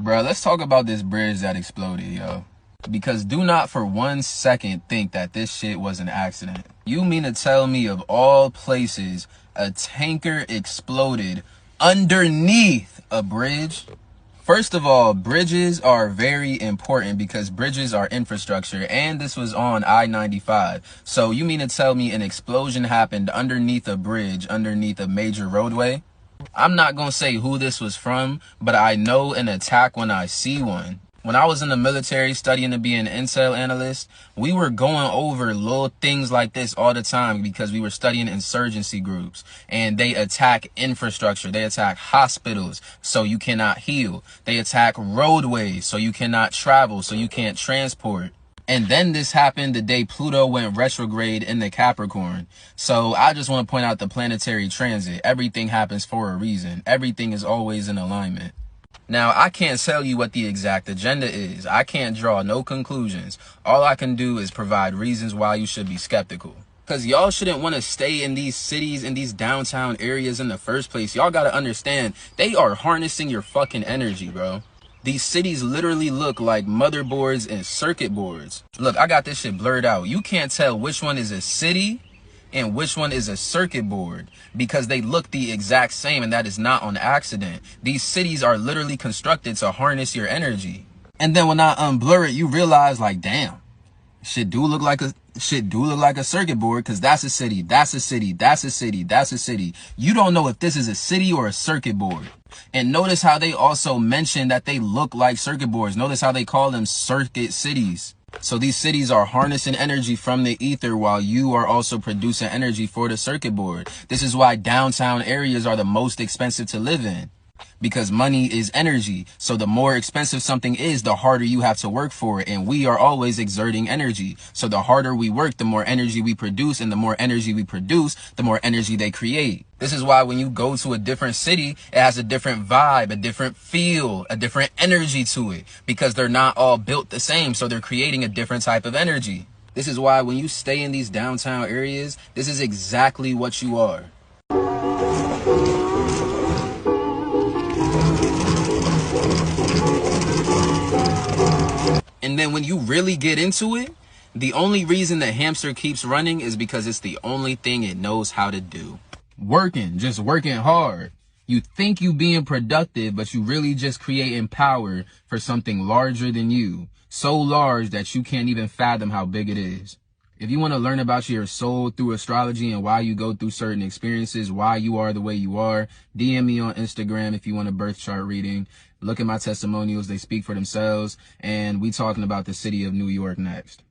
bro, let's talk about this bridge that exploded, yo. Because do not for 1 second think that this shit was an accident. You mean to tell me of all places, a tanker exploded underneath a bridge? First of all, bridges are very important because bridges are infrastructure, and this was on I-95. So you mean to tell me an explosion happened underneath a bridge, underneath a major roadway? I'm not gonna say who this was from, but I know an attack when I see one. When I was in the military studying to be an intel analyst, we were going over little things like this all the time because we were studying insurgency groups, and they attack infrastructure. They attack hospitals, so you cannot heal. They attack roadways, so you cannot travel, so you can't transport. And then this happened the day Pluto went retrograde in the Capricorn. So I just want to point out the planetary transit. Everything happens for a reason. Everything is always in alignment. Now, I can't tell you what the exact agenda is. I can't draw no conclusions. All I can do is provide reasons why you should be skeptical. Because y'all shouldn't want to stay in these cities, in these downtown areas in the first place. Y'all got to understand, they are harnessing your fucking energy, bro. These cities literally look like motherboards and circuit boards. Look, I got this shit blurred out. You can't tell which one is a city and which one is a circuit board because they look the exact same, and that is not on accident. These cities are literally constructed to harness your energy. And then when I unblur it, you realize, like, damn, shit do look like a circuit board, because that's a city, that's a city, that's a city, that's a city. You don't know if this is a city or a circuit board. And notice how they also mention that they look like circuit boards. Notice how they call them circuit cities. So these cities are harnessing energy from the ether while you are also producing energy for the circuit board. This is why downtown areas are the most expensive to live in, because money is energy. So the more expensive something is, the harder you have to work for it. And we are always exerting energy. So the harder we work, the more energy we produce, and the more energy we produce, the more energy they create. This is why when you go to a different city, it has a different vibe, a different feel, a different energy to it, because they're not all built the same. So they're creating a different type of energy. This is why when you stay in these downtown areas, this is exactly what you are. And then when you really get into it, the only reason the hamster keeps running is because it's the only thing it knows how to do. Working, just working hard. You think you being productive, but you really just creating power for something larger than you. So large that you can't even fathom how big it is. If you want to learn about your soul through astrology and why you go through certain experiences, why you are the way you are, DM me on Instagram if you want a birth chart reading. Look at my testimonials. They speak for themselves. And we talking about the city of New York next.